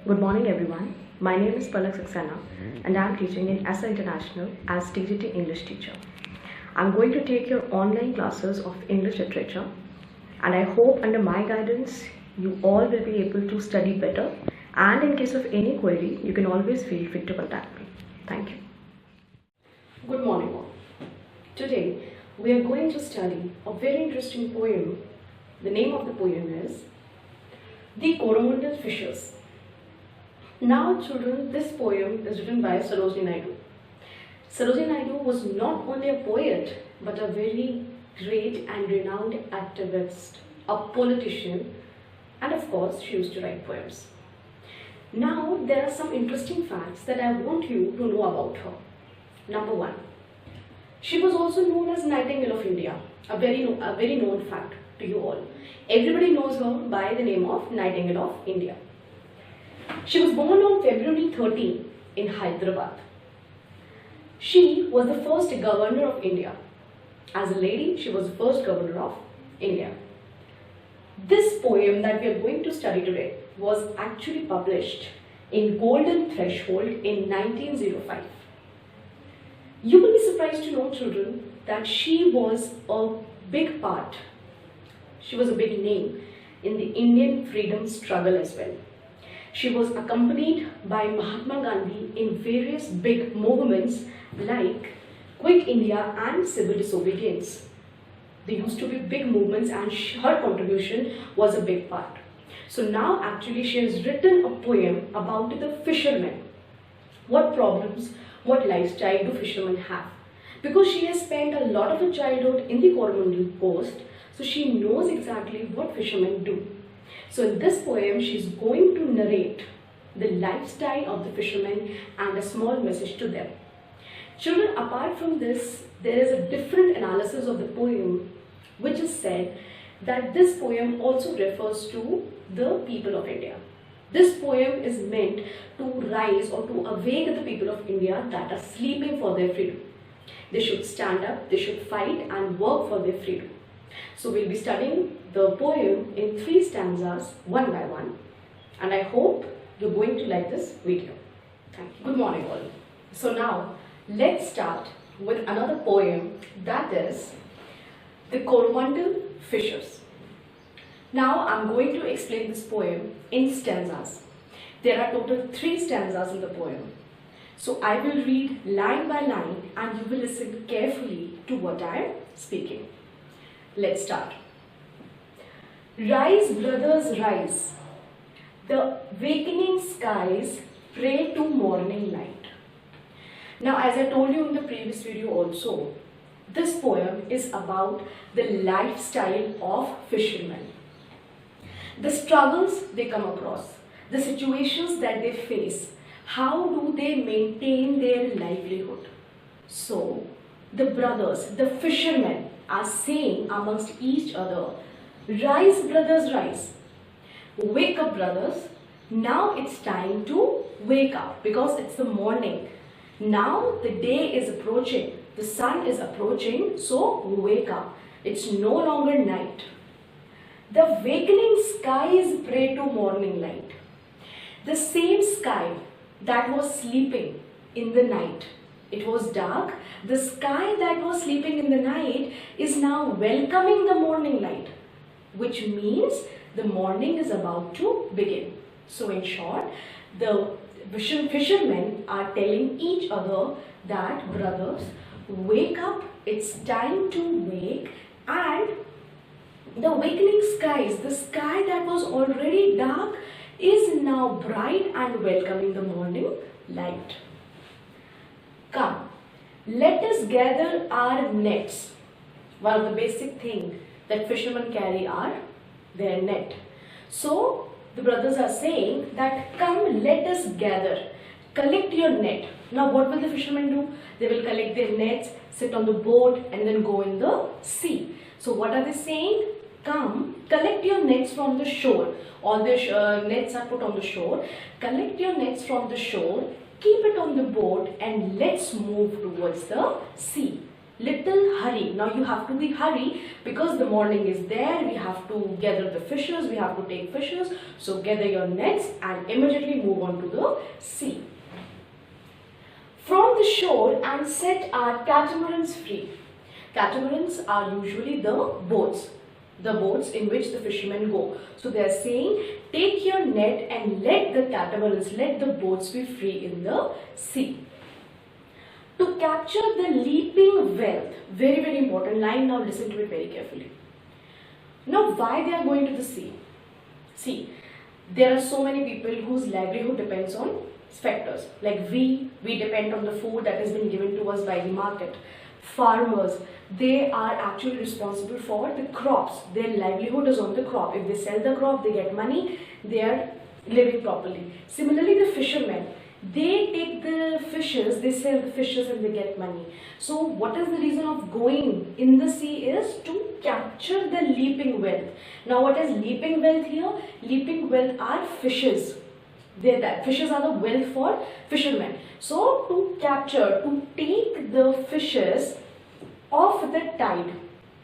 Good morning everyone. My name is Palak Saxena and I am teaching in Aster International as TGT English teacher. I am going to take your online classes of English literature and I hope under my guidance you all will be able to study better, and in case of any query you can always feel free to contact me. Thank you. Good morning all. Today we are going to study a very interesting poem. The name of the poem is The Coromandel Fishers. Now children, this poem is written by Sarojini Naidu. Sarojini Naidu was not only a poet but a very great and renowned activist, a politician, and of course she used to write poems. Now there are some interesting facts that I want you to know about her. Number one, she was also known as Nightingale of India, a very known fact to you all. Everybody knows her by the name of Nightingale of India. She was born on February 13 in Hyderabad. She was the first governor of India. As a lady, she was the first governor of India. This poem that we are going to study today was actually published in Golden Threshold in 1905. You will be surprised to know, children, that she was a big part. She was a big name in the Indian freedom struggle as well. She was accompanied by Mahatma Gandhi in various big movements like Quit India and civil disobedience. They used to be big movements and her contribution was a big part. So now actually she has written a poem about the fishermen. What problems, what lifestyle do fishermen have? Because she has spent a lot of her childhood in the Coromandel coast, so she knows exactly what fishermen do. So in this poem, she is going to narrate the lifestyle of the fishermen and a small message to them. Children, apart from this, there is a different analysis of the poem which is said that this poem also refers to the people of India. This poem is meant to rise or to awake the people of India that are sleeping for their freedom. They should stand up, they should fight and work for their freedom. So we'll be studying the poem in 3 stanzas, one by one, and I hope you're going to like this video. Thank you. Good morning all. So now let's start with another poem, that is The Coromandel Fishers. Now I'm going to explain this poem in stanzas. There are total 3 stanzas in the poem. So I will read line by line and you will listen carefully to what I am speaking. Let's start. Rise, brothers, rise. The wakening skies pray to morning light. Now, as I told you in the previous video also, this poem is about the lifestyle of fishermen. The struggles they come across, the situations that they face, how do they maintain their livelihood. So, the brothers, the fishermen, are saying amongst each other, rise brothers, rise. Wake up brothers, now it's time to wake up because it's the morning. Now the day is approaching, the sun is approaching, so wake up. It's no longer night. The wakening skies pray to morning light. The same sky that was sleeping in the night, it was dark. The sky that was sleeping in the night is now welcoming the morning light, which means the morning is about to begin. So in short, the fishermen are telling each other that brothers, wake up, it's time to wake, and the awakening skies, the sky that was already dark is now bright and welcoming the morning light. Come, let us gather our nets. One of the basic things that fishermen carry are their net. So the brothers are saying that come, let us gather, collect your net. Now what will the fishermen do? They will collect their nets, sit on the boat and then go in the sea. So what are they saying? Come, collect your nets from the shore. All the nets are put on the shore. Collect your nets from the shore, keep it on the boat and let's move towards the sea. little hurry. Now you have to be hurry because the morning is there. We have to gather the fishes, we have to take fishes. So gather your nets and immediately move on to the sea. From the shore and set our catamarans free. Catamarans are usually the boats in which the fishermen go. So they are saying, take your net and let the catamarans, let the boats be free in the sea. To capture the leaping wealth, very very important line, now listen to it very carefully. Now why they are going to the sea? See, there are so many people whose livelihood depends on factors. Like we depend on the food that has been given to us by the market. Farmers, they are actually responsible for the crops. Their livelihood is on the crop. If they sell the crop, they get money, they are living properly. Similarly, the fishermen, they take the fishes, they sell the fishes and they get money. So what is the reason of going in the sea is to capture the leaping wealth. Now what is leaping wealth here? Leaping wealth are fishes. Fishes are the wealth for fishermen. So to capture, to take the fishes off the tide.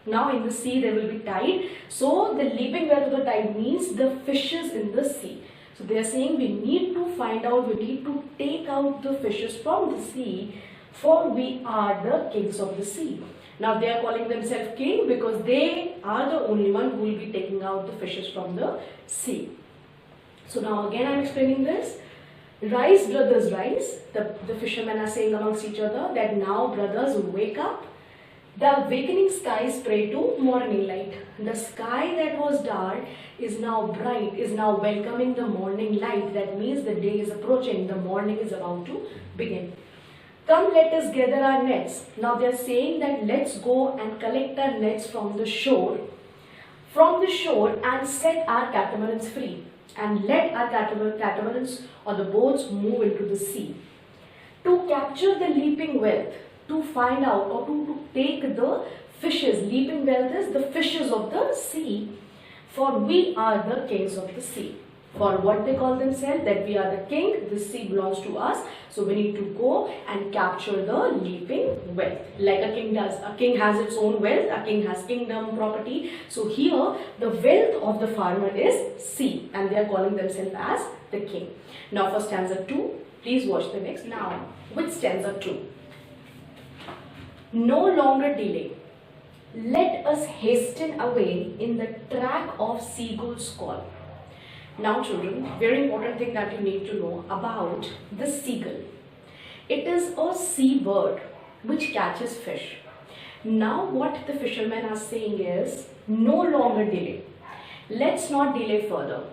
Now in the sea there will be tide. So the leaping wealth of the tide means the fishes in the sea. So they are saying we need to find out, we need to take out the fishes from the sea, for we are the kings of the sea. Now they are calling themselves king because they are the only one who will be taking out the fishes from the sea. So now again I am explaining this. Rise brothers rise. The fishermen are saying amongst each other that now brothers wake up. The awakening skies pray to morning light. The sky that was dark is now bright, is now welcoming the morning light. That means the day is approaching, the morning is about to begin. Come, let us gather our nets. Now they are saying that let's go and collect our nets from the shore. And set our catamarans free. And let our catamarans or the boats move into the sea. To capture the leaping wealth, to find out or to take the fishes. Leaping wealth is the fishes of the sea. For we are the kings of the sea. For what they call themselves, that we are the king, the sea belongs to us. So we need to go and capture the leaping wealth. Like a king does. A king has its own wealth, a king has kingdom property. So here the wealth of the farmer is sea, and they are calling themselves as the king. Now for stanza 2, please watch the next. Now with stanza 2. No longer delay. Let us hasten away in the track of Seagull's call. Now children, very important thing that you need to know about the seagull. It is a sea bird which catches fish. Now what the fishermen are saying is, no longer delay. Let's not delay further.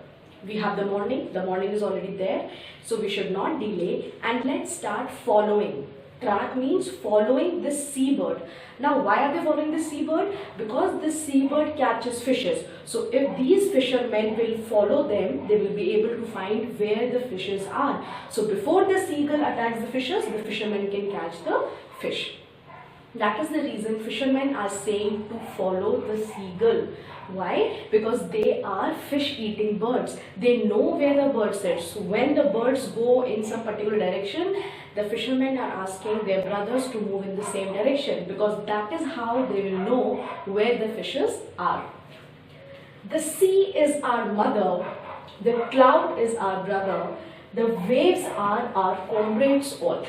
We have the morning is already there, so we should not delay, and let's start following. Track means following the seabird. Now why are they following the seabird? Because the seabird catches fishes. So if these fishermen will follow them, they will be able to find where the fishes are. So before the seagull attacks the fishes, the fishermen can catch the fish. That is the reason fishermen are saying to follow the seagull. Why? Because they are fish-eating birds. They know where the bird sits. So when the birds go in some particular direction, the fishermen are asking their brothers to move in the same direction, because that is how they will know where the fishes are. The sea is our mother, the cloud is our brother, the waves are our comrades all.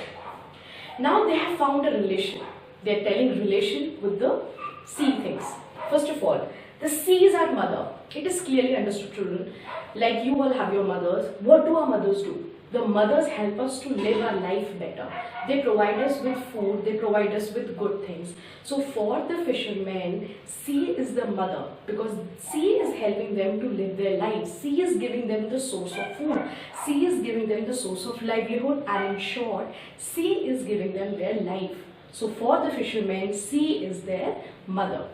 Now they have found a relation. They are telling relation with the sea things. First of all, the sea is our mother. It is clearly understood, children. Like you all have your mothers. What do our mothers do? The mothers help us to live our life better. They provide us with food. They provide us with good things. So for the fishermen, sea is the mother, because sea is helping them to live their lives. Sea is giving them the source of food. Sea is giving them the source of livelihood, and in short, sea is giving them their life. So for the fishermen, sea is their mother.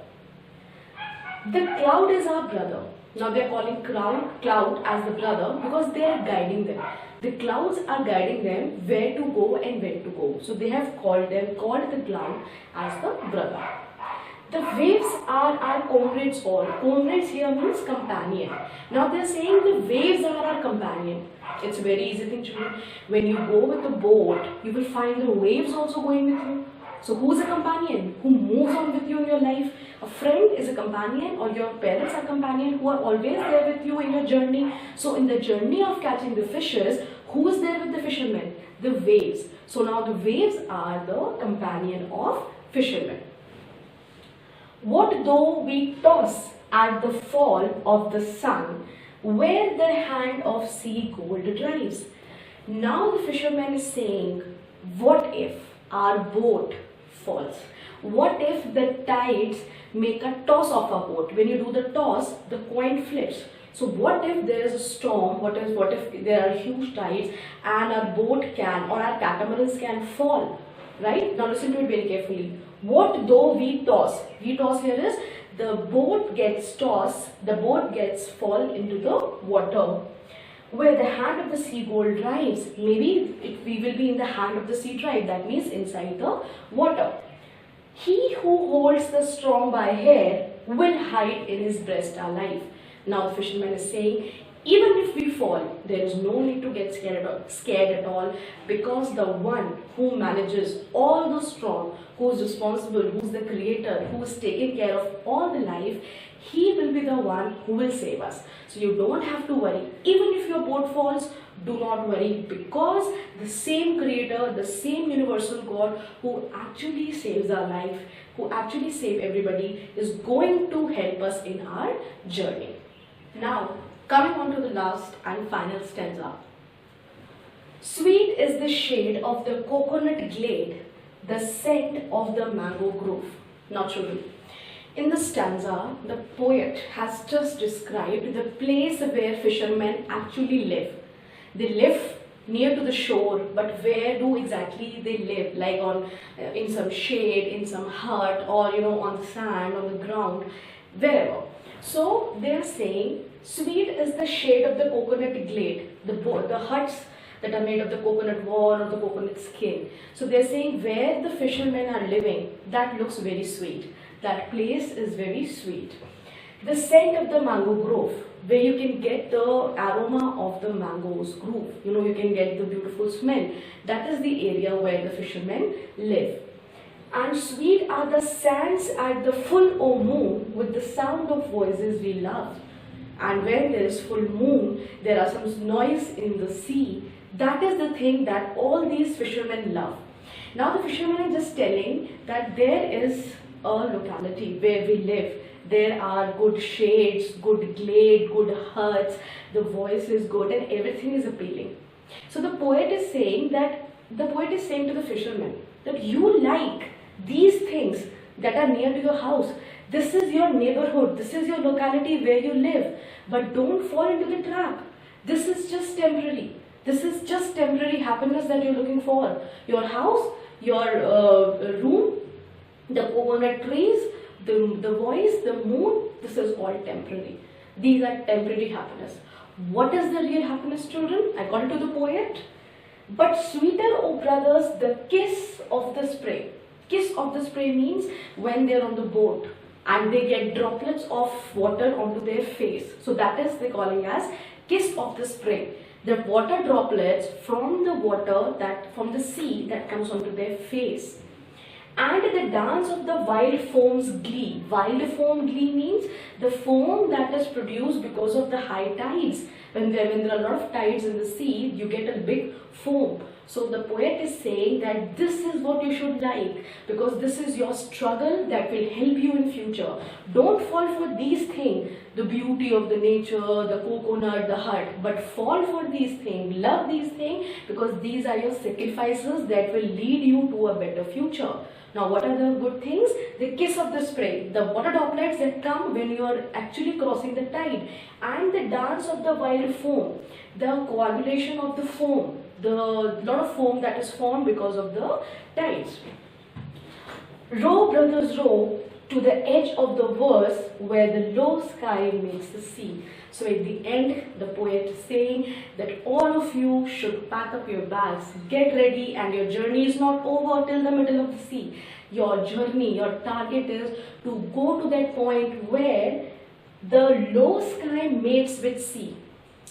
The cloud is our brother. Now they are calling cloud as the brother because they are guiding them. The clouds are guiding them where to go and when to go. So they have called the cloud as the brother. The waves are our comrades all. Comrades here means companion. Now they are saying the waves are our companion. It's a very easy thing, children. When you go with the boat, you will find the waves also going with you. So who's a companion? Who moves on with you in your life? A friend is a companion, or your parents are companion who are always there with you in your journey. So in the journey of catching the fishes, who is there with the fishermen? The waves. So now the waves are the companion of fishermen. What though we toss at the fall of the sun, where the hand of Seagull drives? Now the fisherman is saying, what if our boat falls? What if the tides make a toss of a boat? When you do the toss, the coin flips. So what if there is a storm? What if there are huge tides and our boat can, or our catamarans can fall? Right? Now listen to it very carefully. What though we toss? We toss here is the boat gets tossed, the boat gets fall into the water. Where the hand of the seagull drives, maybe we will be in the hand of the sea drive, that means inside the water. He who holds the strong by hair will hide in his breast alive. Now the fisherman is saying, even if we fall, there is no need to get scared at all, because the one who manages all the strong, who is responsible, who is the creator, who is taking care of all the life, he will be the one who will save us. So you don't have to worry. Even if your boat falls, do not worry, because the same creator, the same universal God who actually saves our life, who actually saves everybody, is going to help us in our journey. Now, coming on to the last and final stanza. Sweet is the shade of the coconut glade, the scent of the mango grove. Now children, in the stanza, the poet has just described the place where fishermen actually live. They live near to the shore, but where do exactly they live? Like on in some shade, in some hut, or on the sand, on the ground, wherever. So they are saying, sweet is the shade of the coconut glade, the huts that are made of the coconut wool or the coconut skin. So they are saying where the fishermen are living, that looks very sweet. That place is very sweet. The scent of the mango grove, where you can get the aroma of the mangoes grove. You can get the beautiful smell. That is the area where the fishermen live. And sweet are the sands at the full o' moon, with the sound of voices we love. And when there is full moon, there are some noise in the sea. That is the thing that all these fishermen love. Now the fishermen are just telling that there is a locality where we live. There are good shades, good glade, good huts, the voice is good and everything is appealing. So the poet is saying to the fishermen that you like these things that are near to your house. This is your neighborhood, this is your locality where you live. But don't fall into the trap. This is just temporary. This is just temporary happiness that you're looking for. Your house, your room, the coconut trees, the voice, the moon, this is all temporary. These are temporary happiness. What is the real happiness, children? According to the poet, but sweeter, O brothers, the kiss of the spray. Kiss of the spray means when they're on the boat and they get droplets of water onto their face. So that is they're calling as kiss of the spray. The water droplets from the water, from the sea, that comes onto their face. And the dance of the wild foam's glee. Wild foam glee means the foam that is produced because of the high tides. When there are a lot of tides in the sea, you get a big foam. So the poet is saying that this is what you should like, because this is your struggle that will help you in future. Don't fall for these things, the beauty of the nature, the coconut, the hut, but fall for these things, love these things, because these are your sacrifices that will lead you to a better future. Now what are the good things? The kiss of the spray, the water droplets that come when you are actually crossing the tide, and the dance of the wild foam, the coagulation of the foam, the lot of foam that is formed because of the tides. Row, brothers, row to the edge of the verse where the low sky meets the sea. So at the end, the poet is saying that all of you should pack up your bags, get ready, and your journey is not over till the middle of the sea. Your journey, your target is to go to that point where the low sky mates with sea.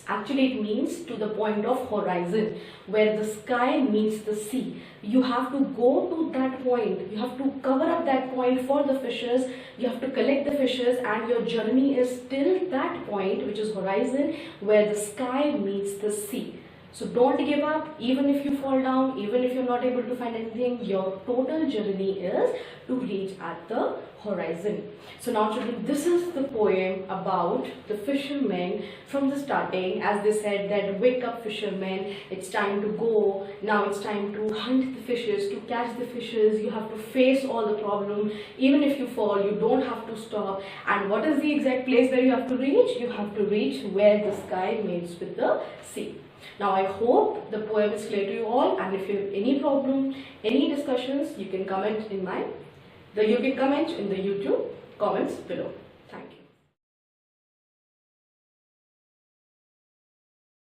Actually, it means to the point of horizon, where the sky meets the sea. You have to go to that point. You have to cover up that point for the fishes. You have to collect the fishes, and your journey is till that point, which is horizon, where the sky meets the sea. So don't give up. Even if you fall down, even if you're not able to find anything, your total journey is to reach at the horizon. So now children, this is the poem about the fishermen from the starting, as they said that wake up fishermen, it's time to go, now it's time to hunt the fishes, to catch the fishes, you have to face all the problem, even if you fall, you don't have to stop. And what is the exact place where you have to reach? You have to reach where the sky meets with the sea. Now I hope the poem is clear to you all, and if you have any problem, any discussions, you can comment in the YouTube comments below. Thank you.